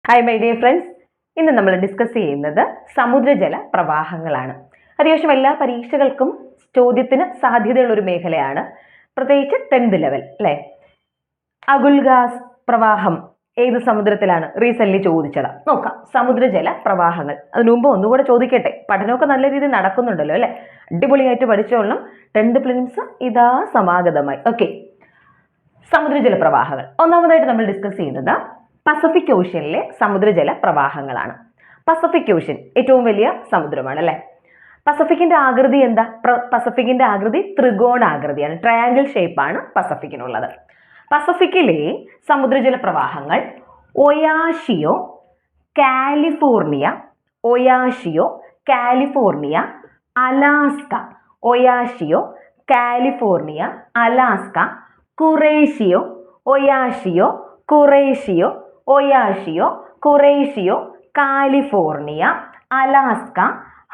Hi my dear friends, ഇന്ന് നമ്മൾ discuss ചെയ്യുന്നത് സമുദ്രജല പ്രവാഹങ്ങളാണ്. അത്യാവശ്യം എല്ലാ പരീക്ഷകൾക്കും ചോദ്യത്തിന് സാധ്യതയുള്ള ഒരു മേഖലയാണ്, പ്രത്യേകിച്ച് 10th ലെവൽ അല്ലേ. അഗുൽഗാസ് പ്രവാഹം ഏത് സമുദ്രത്തിലാണ്? റീസെന്റ് ചോദിച്ചതാ. നോക്കാം, സമുദ്രജല പ്രവാഹങ്ങൾ. അതിനു മുമ്പ് ഒന്നുകൂടെ ചോദിക്കട്ടെ, പഠനമൊക്കെ നല്ല രീതിയിൽ നടക്കുന്നുണ്ടല്ലോ അല്ലെ, അടിപൊളിയായിട്ട് പഠിച്ചോളണം. 10th പ്രിലിംസ് ഇതാ സമാഗതമായി. ഓക്കെ, സമുദ്രജല പ്രവാഹങ്ങൾ. ഒന്നാമതായിട്ട് നമ്മൾ ഡിസ്കസ് ചെയ്യുന്നത് പസഫിക് ഓഷ്യനിലെ സമുദ്രജല പ്രവാഹങ്ങളാണ്. പസഫിക് ഓഷ്യൻ ഏറ്റവും വലിയ സമുദ്രമാണ് അല്ലെ. പസഫിക്കിന്റെ ആകൃതി എന്താ? പസഫിക്കിന്റെ ആകൃതി ത്രികോണാകൃതിയാണ്, ട്രയാങ്കിൾ ഷേപ്പാണ് പസഫിക്കിനുള്ളത്. പസഫിക്കിലെ സമുദ്രജല പ്രവാഹങ്ങൾ Oyashio, California, Oyashio, California, Alaska, Oyashio, California, Alaska, Kuroshio, Oyashio, Kuroshio, Oyashio, Kuroshio, California, Alaska,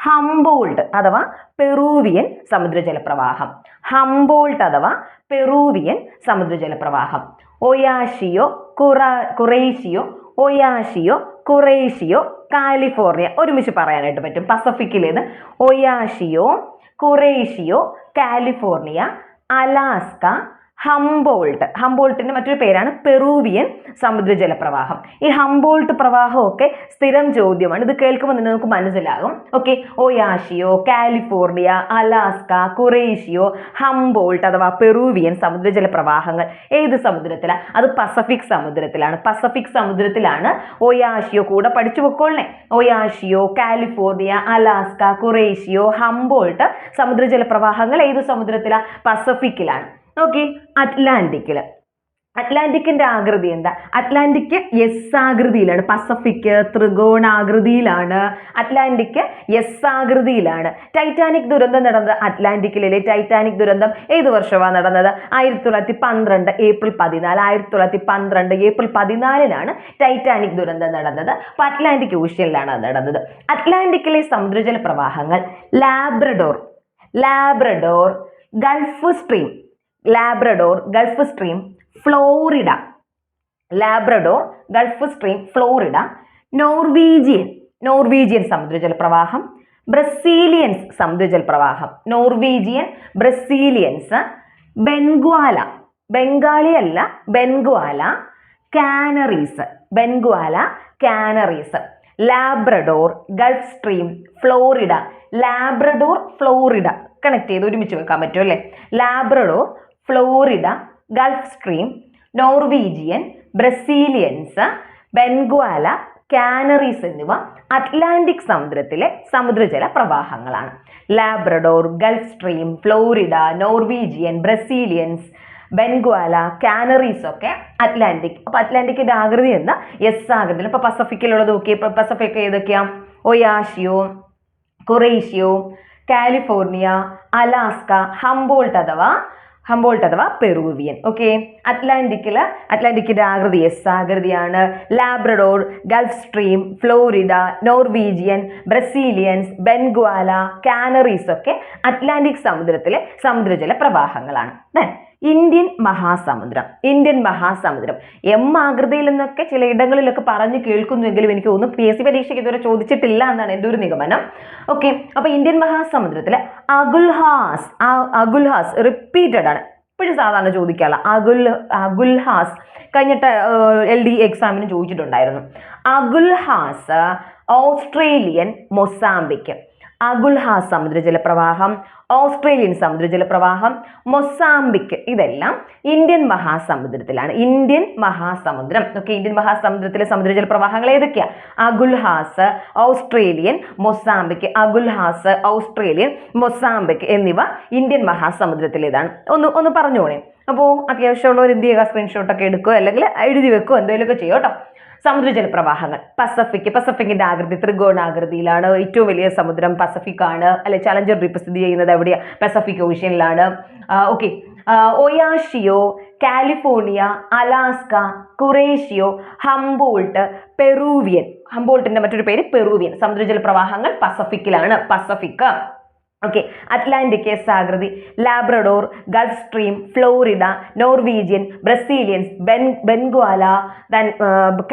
Humboldt അഥവാ പെറൂവിയൻ സമുദ്രജല പ്രവാഹം, ഹംബോൾട്ട് അഥവാ പെറൂവിയൻ സമുദ്രജല പ്രവാഹം, Oyashio, Kuroshio, Oyashio, Kuroshio, California. ഒരുമിച്ച് പറയാനായിട്ട് പറ്റും. പസഫിക്കിലേത് Oyashio, Kuroshio, California, Alaska, Humboldt. ഹംബോൾട്ടിന്റെ മറ്റൊരു പേരാണ് പെറൂവിയൻ സമുദ്രജല പ്രവാഹം. ഈ ഹംബോൾട്ട് പ്രവാഹമൊക്കെ സ്ഥിരം ചോദ്യമാണ്. ഇത് കേൾക്കുമ്പോൾ തന്നെ നമുക്ക് മനസ്സിലാകും. Okay, Oyashio, California, Alaska, Kuroshio, Humboldt അഥവാ പെറൂവിയൻ സമുദ്രജല പ്രവാഹങ്ങൾ ഏത് സമുദ്രത്തിലാണ്? അത് പസഫിക് സമുദ്രത്തിലാണ്. പസഫിക് സമുദ്രത്തിലാണ് ഒയാഷിയോ. കൂടെ പഠിച്ചു പൊക്കോളണേ. Oyashio, California, Alaska, Kuroshio, Humboldt സമുദ്രജല പ്രവാഹങ്ങൾ ഏത് സമുദ്രത്തിലാണ്? പസഫിക്കിലാണ്. നോക്കി, അറ്റ്ലാന്റിക്കില്. അറ്റ്ലാന്റിക്കിന്റെ ആകൃതി എന്താ? അറ്റ്ലാന്റിക് എസ് ആകൃതിയിലാണ്. പസഫിക് ത്രികോണാകൃതിയിലാണ്, അറ്റ്ലാന്റിക് എസ് ആകൃതിയിലാണ്. ടൈറ്റാനിക് ദുരന്തം നടന്നത് അറ്റ്ലാന്റിക്കിലെ. ടൈറ്റാനിക് ദുരന്തം ഏത് വർഷമാണ് നടന്നത്? 1912 ഏപ്രിൽ 14. 1912 ഏപ്രിൽ 14 ടൈറ്റാനിക് ദുരന്തം നടന്നത്. അപ്പൊ അറ്റ്ലാന്റിക് ഓഷ്യനിലാണ് അത് നടന്നത്. അറ്റ്ലാന്റിക്കിലെ സമുദ്രജല പ്രവാഹങ്ങൾ Labrador, Gulf Stream, Labrador, Gulf Stream, Florida, Labrador, Gulf Stream, Florida, Norwegian സമുദ്രജല പ്രവാഹം, ബ്രസീലിയൻസ് സമുദ്രജല പ്രവാഹം, നോർവീജിയൻ, ബ്രസീലിയൻസ്, ബെൻഗ്വാല, ബംഗാളി അല്ല, Benguela, Canaries, Benguela, Canaries, Labrador, Gulf Stream, Florida. Labrador, Florida connect ചെയ്ത് ഒരുമിച്ച് വെക്കാൻ പറ്റും അല്ലേ. Labrador, Florida, Gulf Stream, Norwegian, Brazilians, Benguela, Canaries എന്നിവ അറ്റ്ലാന്റിക് സമുദ്രത്തിലെ സമുദ്രജല പ്രവാഹങ്ങളാണ്. Labrador, Gulf Stream, Florida, Norwegian, Brazilians, Benguela, Canaries ഒക്കെ അറ്റ്ലാന്റിക്. അപ്പൊ അറ്റ്ലാന്റിക്കിന്റെ ആകൃതി എന്താ? എസ് ആകൃതിയിൽ. ഇപ്പൊ പസഫിക്കിലുള്ളത് നോക്കിയേ. പസഫിക് ഏതൊക്കെയാ? Oyashio, Kuroshio, California, Alaska, Humboldt അഥവാ പെറൂവിയൻ. ഓക്കെ, അറ്റ്ലാന്റിക്കിന്റെ ആകൃതി എസ് ആകൃതിയാണ്. Labrador, Gulf Stream, Florida, Norwegian, Brazilians, Benguela, Canaries ഒക്കെ അറ്റ്ലാന്റിക് സമുദ്രത്തിലെ സമുദ്രജല പ്രവാഹങ്ങളാണ്. ഇന്ത്യൻ മഹാസമുദ്രം എം ആകൃതിയിൽ എന്നൊക്കെ ചില ഇടങ്ങളിലൊക്കെ പറഞ്ഞു കേൾക്കുന്നുവെങ്കിലും എനിക്ക് തോന്നുന്നു PSC പരീക്ഷയ്ക്ക് ഇതുവരെ ചോദിച്ചിട്ടില്ല എന്നാണ് എൻ്റെ ഒരു നിഗമനം. ഓക്കെ, അപ്പൊ ഇന്ത്യൻ മഹാസമുദ്രത്തിലെ അഗുൽഹാസ് റിപ്പീറ്റഡ് ആണ്, ഇപ്പോഴും സാധാരണ ചോദിക്കാനുള്ള അഗുൽഹാസ്. കഴിഞ്ഞിട്ട് LD എക്സാമിന് ചോദിച്ചിട്ടുണ്ടായിരുന്നു. അഗുൽഹാസ് ഓസ്ട്രേലിയൻ മൊസാംബിക്. അഗുൽഹാസ് സമുദ്രജല പ്രവാഹം, ഓസ്ട്രേലിയൻ സമുദ്രജല പ്രവാഹം, മൊസാംബിക് ഇതെല്ലാം ഇന്ത്യൻ മഹാസമുദ്രത്തിലാണ്. ഇന്ത്യൻ മഹാസമുദ്രം. ഓക്കെ, ഇന്ത്യൻ മഹാസമുദ്രത്തിലെ സമുദ്രജല പ്രവാഹങ്ങൾ ഏതൊക്കെയാ? അഗുൽഹാസ്, Australian, Mozambique. Agulhas, Australian, Mozambique എന്നിവ ഇന്ത്യൻ മഹാസമുദ്രത്തിലേതാണ്. ഒന്ന് പറഞ്ഞോണേ. അപ്പോൾ അത്യാവശ്യമുള്ളവർ എന്ത് ചെയ്യുക? സ്ക്രീൻഷോട്ടൊക്കെ എടുക്കുക, അല്ലെങ്കിൽ എഴുതി വെക്കുക, എന്തെങ്കിലുമൊക്കെ ചെയ്യോ കേട്ടോ. സമുദ്രജല പ്രവാഹങ്ങൾ പസഫിക്കിന്റെ ആകൃതി ത്രികോണാകൃതിയിലാണ്. ഏറ്റവും വലിയ സമുദ്രം പസഫിക് ആണ് അല്ലെ. ചലഞ്ചർ ദ്വീപ് സ്ഥിതി ചെയ്യുന്നത് എവിടെയാ? പസഫിക് ഓഷ്യനിലാണ്. Okay, Oyashio, California, Alaska, Kuroshio, Humboldt, Peruvian. ഹംബോൾട്ടിന്റെ മറ്റൊരു പേര് പെറൂവിയൻ. സമുദ്രജല പ്രവാഹങ്ങൾ പസഫിക്കിലാണ്. പസഫിക്. ഓക്കെ, അറ്റ്ലാന്റിക് എസ് ആകൃതി, Labrador, Gulf Stream, Florida, Norwegian, Brazilians, Benguela,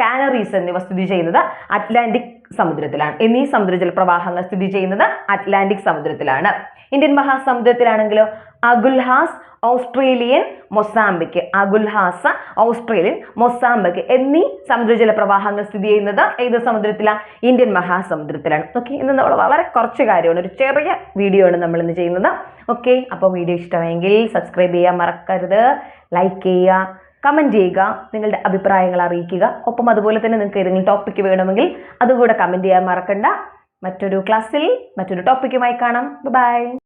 Canaries എന്നിവ സ്ഥിതി ചെയ്യുന്നത് അറ്റ്ലാന്റിക് സമുദ്രത്തിലാണ്. എന്നീ സമുദ്രജല പ്രവാഹങ്ങൾ സ്ഥിതി ചെയ്യുന്നത് അറ്റ്ലാന്റിക് സമുദ്രത്തിലാണ്. ഇന്ത്യൻ മഹാസമുദ്രത്തിലാണെങ്കിലോ Agulhas, Australian, Mozambique, Agulhas, Australian, Mozambique എന്നീ സമുദ്രജല പ്രവാഹങ്ങൾ സ്ഥിതി ചെയ്യുന്നത് ഏത് സമുദ്രത്തിലാണ്? ഇന്ത്യൻ മഹാസമുദ്രത്തിലാണ്. ഓക്കെ, ഇന്ന് നമ്മൾ വളരെ കുറച്ച് കാര്യമാണ്, ഒരു ചെറിയ വീഡിയോ ആണ് നമ്മൾ ഇന്ന് ചെയ്യുന്നത്. ഓക്കെ, അപ്പോൾ വീഡിയോ ഇഷ്ടമായെങ്കിൽ സബ്സ്ക്രൈബ് ചെയ്യാൻ മറക്കരുത്, ലൈക്ക് ചെയ്യുക, കമൻറ്റ് ചെയ്യുക, നിങ്ങളുടെ അഭിപ്രായങ്ങൾ അറിയിക്കുക. ഒപ്പം അതുപോലെ തന്നെ നിങ്ങൾക്ക് ഏതെങ്കിലും ടോപ്പിക്ക് വേണമെങ്കിൽ അതുകൂടെ കമൻറ്റ് ചെയ്യാൻ മറക്കണ്ട. മറ്റൊരു ക്ലാസ്സിൽ മറ്റൊരു ടോപ്പിക്കുമായി കാണാം. ബൈ.